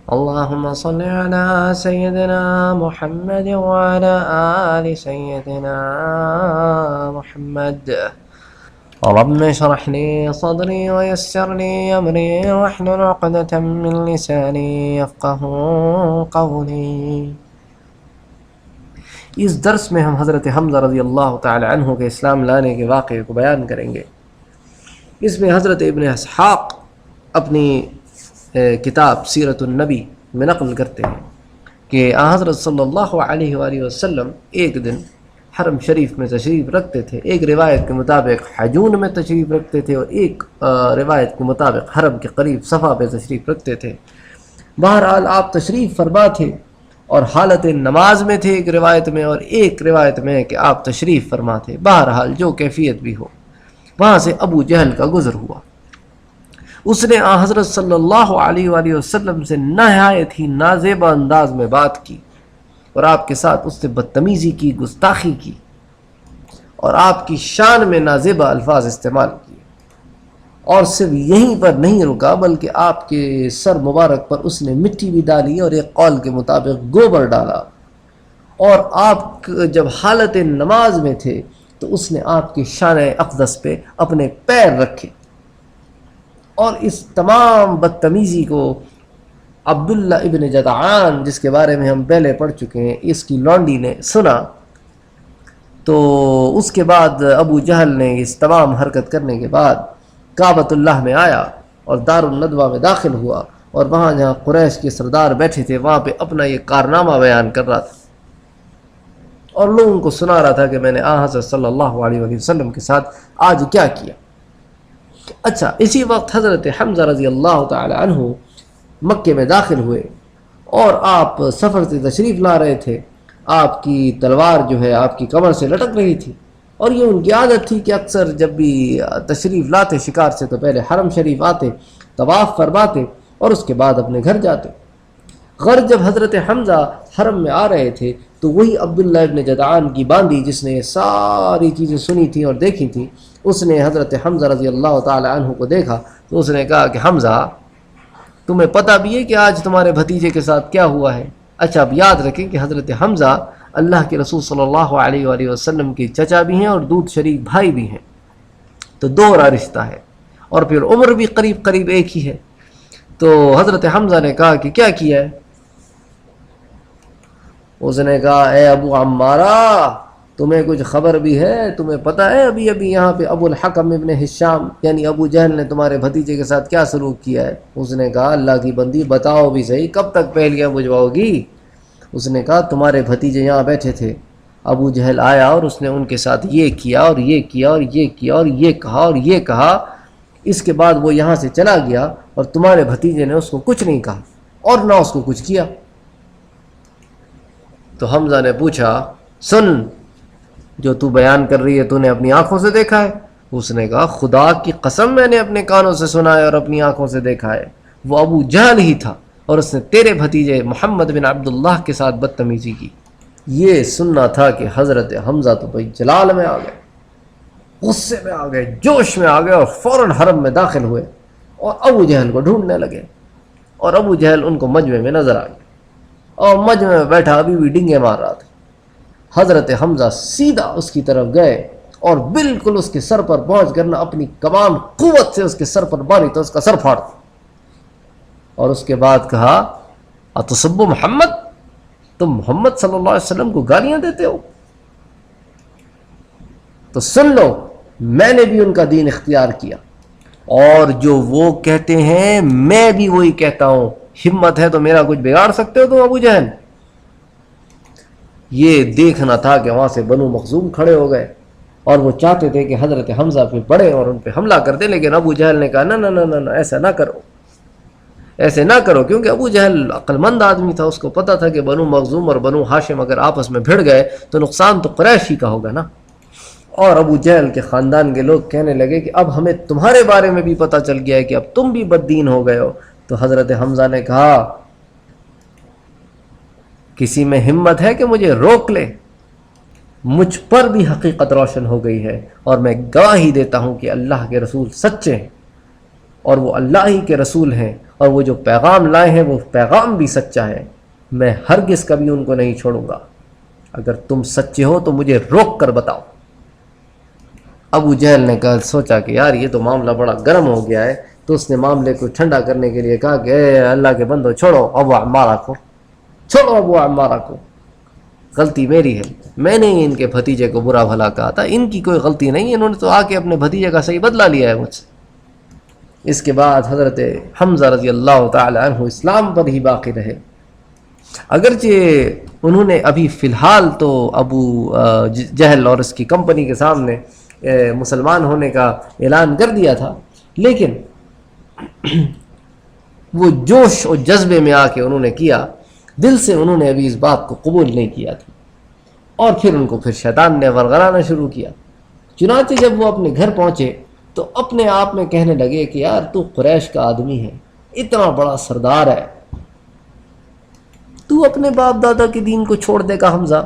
اللهم صل على سيدنا محمد وعلى آل سيدنا محمد. رب اشرح لي صدري ويسر لي أمري واحلل عقدة من لساني يفقه قولي. اس درس میں ہم حضرت حمزہ رضی اللہ تعالی عنہ کے اسلام لانے کے واقعے کو بیان کریں گے. اس میں حضرت ابن اسحاق اپنی کتاب سیرت النبی میں نقل کرتے ہیں کہ حضرت صلی اللہ علیہ وآلہ وسلم ایک دن حرم شریف میں تشریف رکھتے تھے. ایک روایت کے مطابق حجون میں تشریف رکھتے تھے اور ایک روایت کے مطابق حرم کے قریب صفا پہ تشریف رکھتے تھے. بہرحال آپ تشریف فرما تھے اور حالت نماز میں تھے ایک روایت میں، اور ایک روایت میں کہ آپ تشریف فرما تھے. بہرحال جو کیفیت بھی ہو، وہاں سے ابو جہل کا گزر ہوا. اس نے حضرت صلی اللہ علیہ وآلہ وسلم سے نہایت ہی نازیبا انداز میں بات کی اور آپ کے ساتھ اس نے بدتمیزی کی، گستاخی کی اور آپ کی شان میں نازیبا الفاظ استعمال کیے. اور صرف یہیں پر نہیں رکا بلکہ آپ کے سر مبارک پر اس نے مٹی بھی ڈالی اور ایک قول کے مطابق گوبر ڈالا. اور آپ جب حالت نماز میں تھے تو اس نے آپ کی شان اقدس پہ اپنے پیر رکھے. اور اس تمام بدتمیزی کو عبداللہ ابن جدعان، جس کے بارے میں ہم پہلے پڑھ چکے ہیں، اس کی لونڈی نے سنا. تو اس کے بعد ابو جہل نے اس تمام حرکت کرنے کے بعد کعبۃ اللہ میں آیا اور دار الندوہ میں داخل ہوا، اور وہاں جہاں قریش کے سردار بیٹھے تھے وہاں پہ اپنا یہ کارنامہ بیان کر رہا تھا اور لوگوں کو سنا رہا تھا کہ میں نے حضرت صلی اللہ علیہ وآلہ وسلم کے ساتھ آج کیا کیا. اچھا، اسی وقت حضرت حمزہ رضی اللہ تعالی عنہ مکے میں داخل ہوئے اور آپ سفر سے تشریف لا رہے تھے. آپ کی تلوار جو ہے آپ کی کمر سے لٹک رہی تھی، اور یہ ان کی عادت تھی کہ اکثر جب بھی تشریف لاتے شکار سے تو پہلے حرم شریف آتے، طواف فرماتے اور اس کے بعد اپنے گھر جاتے. غرض جب حضرت حمزہ حرم میں آ رہے تھے تو وہی عبداللہ ابن جدعان کی باندی، جس نے یہ ساری چیزیں سنی تھیں اور دیکھی تھیں، اس نے حضرت حمزہ رضی اللہ تعالی عنہ کو دیکھا تو اس نے کہا کہ حمزہ، تمہیں پتہ بھی ہے کہ آج تمہارے بھتیجے کے ساتھ کیا ہوا ہے؟ اچھا، اب یاد رکھیں کہ حضرت حمزہ اللہ کے رسول صلی اللہ علیہ وآلہ وسلم کے چچا بھی ہیں اور دودھ شریک بھائی بھی ہیں، تو دوہرا رشتہ ہے، اور پھر عمر بھی قریب قریب ایک ہی ہے. تو حضرت حمزہ نے کہا کہ کیا کیا ہے؟ اس نے کہا، اے ابو عمارہ، تمہیں کچھ خبر بھی ہے؟ تمہیں پتہ ہے ابھی ابھی یہاں پہ ابو الحکم ابن ہشام یعنی ابو جہل نے تمہارے بھتیجے کے ساتھ کیا سلوک کیا ہے؟ اس نے کہا، اللہ کی بندی بتاؤ بھی صحیح، کب تک پہلیاں بجھواؤ گی؟ اس نے کہا، تمہارے بھتیجے یہاں بیٹھے تھے، ابو جہل آیا اور اس نے ان کے ساتھ یہ کیا اور یہ کیا اور یہ کیا اور یہ کہا اور یہ کہا. اس کے بعد وہ یہاں سے چلا گیا اور تمہارے بھتیجے نے اس کو کچھ نہیں کہا اور نہ اس کو کچھ کیا. تو حمزہ نے پوچھا، سن، جو تو بیان کر رہی ہے تو نے اپنی آنکھوں سے دیکھا ہے؟ اس نے کہا، خدا کی قسم میں نے اپنے کانوں سے سنا ہے اور اپنی آنکھوں سے دیکھا ہے. وہ ابو جہل ہی تھا اور اس نے تیرے بھتیجے محمد بن عبداللہ کے ساتھ بدتمیزی کی. یہ سننا تھا کہ حضرت حمزہ تو بھائی جلال میں آ گئے، غصے میں آ گئے، جوش میں آ گئے، اور فوراً حرم میں داخل ہوئے اور ابو جہل کو ڈھونڈنے لگے. اور ابو جہل ان کو مجمع میں نظر آ گیا اور مجمع میں بیٹھا ابھی بھی ڈنگے مار رہا تھا. حضرت حمزہ سیدھا اس کی طرف گئے اور بالکل اس کے سر پر پہنچ کر نہ اپنی کمان قوت سے اس کے سر پر ماری تو اس کا سر پھاڑ دیا. اور اس کے بعد کہا، اتسب محمد، تم محمد صلی اللہ علیہ وسلم کو گالیاں دیتے ہو؟ تو سن لو، میں نے بھی ان کا دین اختیار کیا اور جو وہ کہتے ہیں میں بھی وہی کہتا ہوں. ہمت ہے تو میرا کچھ بگاڑ سکتے ہو تم ابو جہل؟ یہ دیکھنا تھا کہ وہاں سے بنو مخزوم کھڑے ہو گئے اور وہ چاہتے تھے کہ حضرت حمزہ پہ پڑے اور ان پہ حملہ کر دیں، لیکن ابو جہل نے کہا، نہ نہ نہ نہ، ایسا نہ کرو، ایسے نہ کرو. کیونکہ ابو جہل عقل مند آدمی تھا، اس کو پتہ تھا کہ بنو مخزوم اور بنو ہاشم اگر آپس میں بھڑ گئے تو نقصان تو قریش ہی کا ہوگا نا. اور ابو جہل کے خاندان کے لوگ کہنے لگے کہ اب ہمیں تمہارے بارے میں بھی پتہ چل گیا ہے کہ اب تم بھی بددین ہو گئے ہو. تو حضرت حمزہ نے کہا، کسی میں ہمت ہے کہ مجھے روک لے؟ مجھ پر بھی حقیقت روشن ہو گئی ہے اور میں گواہی دیتا ہوں کہ اللہ کے رسول سچے ہیں. اور وہ اللہ ہی کے رسول ہیں اور وہ جو پیغام لائے ہیں وہ پیغام بھی سچا ہے، میں ہرگز کبھی ان کو نہیں چھوڑوں گا، اگر تم سچے ہو تو مجھے روک کر بتاؤ۔ ابو جہل نے کہا، سوچا کہ یار یہ تو معاملہ بڑا گرم ہو گیا ہے، تو اس نے معاملے کو ٹھنڈا کرنے کے لیے کہا کہ اے اللہ کے بندو، چھوڑو ابو عمارہ کو، چھوڑو ابو عمارہ کو، غلطی میری ہے، میں نے ان کے بھتیجے کو برا بھلا کہا تھا، ان کی کوئی غلطی نہیں ہے، انہوں نے تو آ کے اپنے بھتیجے کا صحیح بدلہ لیا ہے مجھ سے۔ اس کے بعد حضرت حمزہ رضی اللہ تعالی عنہ اسلام پر ہی باقی رہے، اگرچہ انہوں نے ابھی فی الحال تو ابو جہل اور اس کی کمپنی کے سامنے مسلمان ہونے کا اعلان کر دیا تھا، لیکن وہ جوش اور جذبے میں آ کے انہوں نے کیا، دل سے انہوں نے ابھی اس بات کو قبول نہیں کیا تھا، اور پھر ان کو پھر شیطان نے ورغلانا شروع کیا۔ چنانچہ جب وہ اپنے گھر پہنچے تو اپنے آپ میں کہنے لگے کہ یار تو قریش کا آدمی ہے، اتنا بڑا سردار ہے، تو اپنے باپ دادا کے دین کو چھوڑ دے گا حمزہ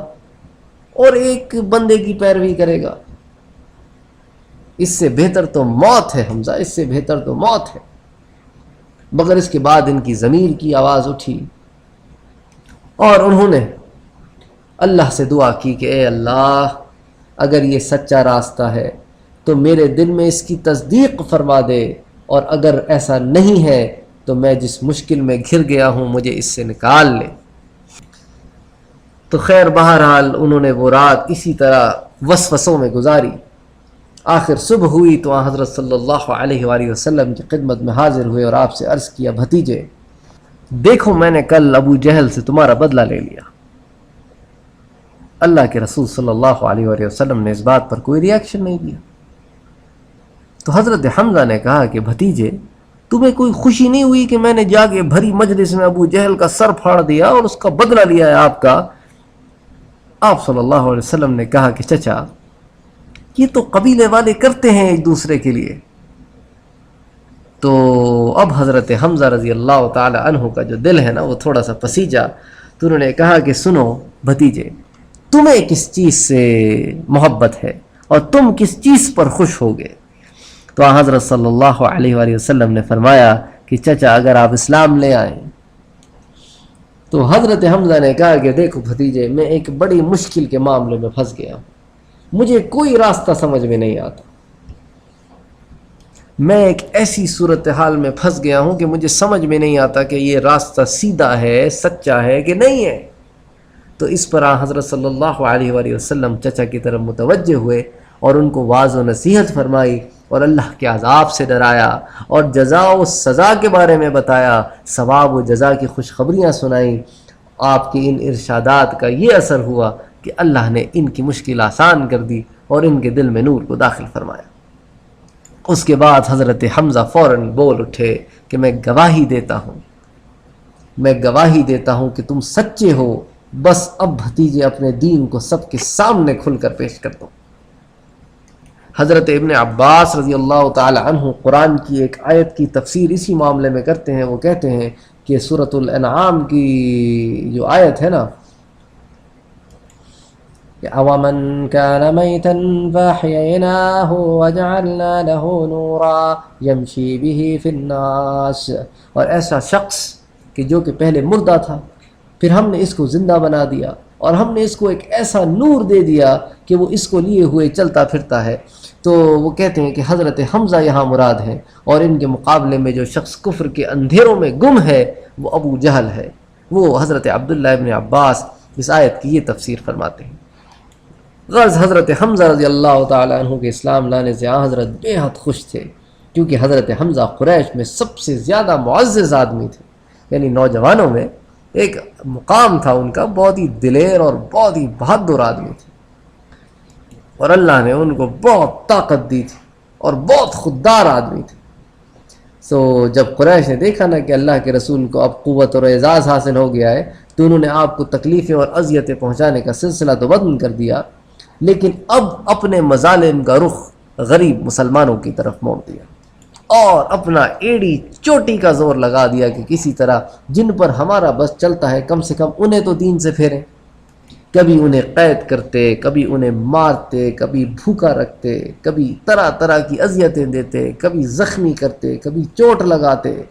اور ایک بندے کی پیروی کرے گا؟ اس سے بہتر تو موت ہے حمزہ، اس سے بہتر تو موت ہے۔ مگر اس کے بعد ان کی ضمیر کی آواز اٹھی اور انہوں نے اللہ سے دعا کی کہ اے اللہ، اگر یہ سچا راستہ ہے تو میرے دل میں اس کی تصدیق فرما دے، اور اگر ایسا نہیں ہے تو میں جس مشکل میں گھر گیا ہوں مجھے اس سے نکال لے۔ تو خیر بہرحال انہوں نے وہ رات اسی طرح وسوسوں میں گزاری۔ آخر صبح ہوئی تو حضرت صلی اللہ علیہ وآلہ وسلم کی خدمت میں حاضر ہوئے اور آپ سے عرض کیا، بھتیجے دیکھو میں نے کل ابو جہل سے تمہارا بدلہ لے لیا۔ اللہ کے رسول صلی اللہ علیہ وآلہ وسلم نے اس بات پر کوئی ری ایکشن نہیں دیا۔ تو حضرت حمزہ نے کہا کہ بھتیجے تمہیں کوئی خوشی نہیں ہوئی کہ میں نے جا کے بھری مجلس میں ابو جہل کا سر پھاڑ دیا اور اس کا بدلہ لیا ہے آپ کا؟ آپ صلی اللہ علیہ وسلم نے کہا کہ چچا یہ تو قبیلے والے کرتے ہیں ایک دوسرے کے لیے۔ تو اب حضرت حمزہ رضی اللہ تعالی عنہ کا جو دل ہے نا وہ تھوڑا سا پسیجا، تو انہوں نے کہا کہ سنو بھتیجے، تمہیں کس چیز سے محبت ہے اور تم کس چیز پر خوش ہوگے؟ تو حضرت صلی اللہ علیہ وآلہ وسلم نے فرمایا کہ چچا اگر آپ اسلام لے آئیں۔ تو حضرت حمزہ نے کہا کہ دیکھو بھتیجے، میں ایک بڑی مشکل کے معاملے میں پھنس گیا ہوں، مجھے کوئی راستہ سمجھ میں نہیں آتا، میں ایک ایسی صورتحال میں پھنس گیا ہوں کہ مجھے سمجھ میں نہیں آتا کہ یہ راستہ سیدھا ہے، سچا ہے کہ نہیں ہے۔ تو اس پر حضرت صلی اللہ علیہ وآلہ وسلم چچا کی طرف متوجہ ہوئے اور ان کو واعظ و نصیحت فرمائی اور اللہ کے عذاب سے ڈرایا اور جزا و سزا کے بارے میں بتایا، ثواب و جزا کی خوشخبریاں سنائیں۔ آپ کے ان ارشادات کا یہ اثر ہوا کہ اللہ نے ان کی مشکل آسان کر دی اور ان کے دل میں نور کو داخل فرمایا۔ اس کے بعد حضرت حمزہ فوراً بول اٹھے کہ میں گواہی دیتا ہوں، میں گواہی دیتا ہوں کہ تم سچے ہو، بس اب بھتیجے اپنے دین کو سب کے سامنے کھل کر پیش کر دو۔ حضرت ابن عباس رضی اللہ تعالی عنہ قرآن کی ایک آیت کی تفسیر اسی معاملے میں کرتے ہیں، وہ کہتے ہیں کہ سورۃ الانعام کی جو آیت ہے نا، أَوَمَنْ كَانَ مَيْتًا فَأَحْيَيْنَاهُ وَجَعَلْنَا لَهُ نُورًا يَمْشِي بِهِ فِي النَّاسِ، اور ایسا شخص کہ جو کہ پہلے مردہ تھا، پھر ہم نے اس کو زندہ بنا دیا اور ہم نے اس کو ایک ایسا نور دے دیا کہ وہ اس کو لیے ہوئے چلتا پھرتا ہے۔ تو وہ کہتے ہیں کہ حضرت حمزہ یہاں مراد ہیں، اور ان کے مقابلے میں جو شخص کفر کے اندھیروں میں گم ہے وہ ابو جہل ہے۔ وہ حضرت عبداللہ ابن عباس اس آیت کی یہ تفسیر فرماتے ہیں۔ غرض حضرت حمزہ رضی اللہ تعالی عنہ کے اسلام لانے سے حضرت بے حد خوش تھے، کیونکہ حضرت حمزہ قریش میں سب سے زیادہ معزز آدمی تھے، یعنی نوجوانوں میں ایک مقام تھا ان کا، بہت ہی دلیر اور بہت ہی بہادر آدمی تھے، اور اللہ نے ان کو بہت طاقت دی تھی اور بہت خوددار آدمی تھے۔ جب قریش نے دیکھا نا کہ اللہ کے رسول کو اب قوت اور اعزاز حاصل ہو گیا ہے، تو انہوں نے آپ کو تکلیفیں اور اذیتیں پہنچانے کا سلسلہ تو بند کر دیا، لیکن اب اپنے مظالم کا رخ غریب مسلمانوں کی طرف موڑ دیا اور اپنا ایڑی چوٹی کا زور لگا دیا کہ کسی طرح جن پر ہمارا بس چلتا ہے کم سے کم انہیں تو دین سے پھیریں۔ کبھی انہیں قید کرتے، کبھی انہیں مارتے، کبھی بھوکا رکھتے، کبھی طرح طرح کی اذیتیں دیتے، کبھی زخمی کرتے، کبھی چوٹ لگاتے۔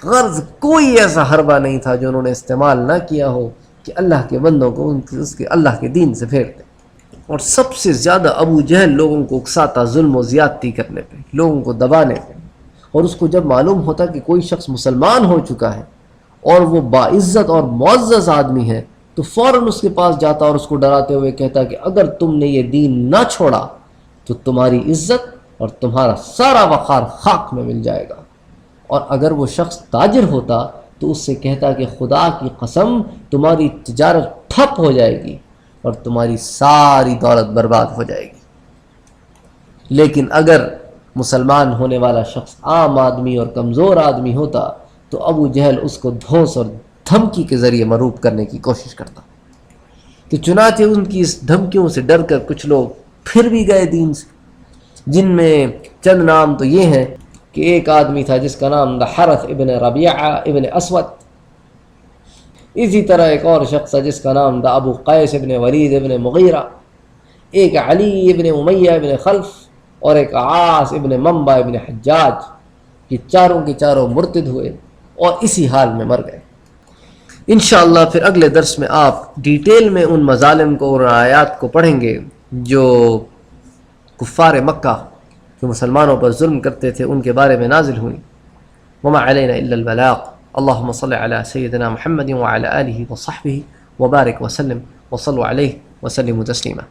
غرض کوئی ایسا حربہ نہیں تھا جو انہوں نے استعمال نہ کیا ہو کہ اللہ کے بندوں کو اس کے اللہ کے دین سے پھیرتے۔ اور سب سے زیادہ ابو جہل لوگوں کو اکساتا ظلم و زیادتی کرنے پہ، لوگوں کو دبانے پہ۔ اور اس کو جب معلوم ہوتا کہ کوئی شخص مسلمان ہو چکا ہے اور وہ باعزت اور معزز آدمی ہے تو فوراً اس کے پاس جاتا اور اس کو ڈراتے ہوئے کہتا کہ اگر تم نے یہ دین نہ چھوڑا تو تمہاری عزت اور تمہارا سارا وقار خاک میں مل جائے گا۔ اور اگر وہ شخص تاجر ہوتا تو اس سے کہتا کہ خدا کی قسم تمہاری تجارت ٹھپ ہو جائے گی اور تمہاری ساری دولت برباد ہو جائے گی۔ لیکن اگر مسلمان ہونے والا شخص عام آدمی اور کمزور آدمی ہوتا تو ابو جہل اس کو دھوس اور دھمکی کے ذریعے مروب کرنے کی کوشش کرتا۔ تو چنانچہ ان کی اس دھمکیوں سے ڈر کر کچھ لوگ پھر بھی گئے دین سے، جن میں چند نام تو یہ ہیں کہ ایک آدمی تھا جس کا نام تھا حرث ابن ربیعہ ابن اسود، اسی طرح ایک اور شخص تھا جس کا نام تھا ابو قیس ابن ولید ابن مغیرہ، ایک علی ابن امیہ ابن خلف، اور ایک عاص ابن منبع ابن حجاج۔ یہ چاروں کے چاروں مرتد ہوئے اور اسی حال میں مر گئے۔ انشاءاللہ پھر اگلے درس میں آپ ڈیٹیل میں ان مظالم کو اور آیات کو پڑھیں گے جو کفار مکہ جو مسلمانوں پر ظلم کرتے تھے ان کے بارے میں نازل ہوئی۔ وما علینا الا البلاغ۔ اللہم صل علی سیدنا محمد وعلی آلہ وصحبہ وبارک وسلم وصلوا علیہ وسلموا تسلیما۔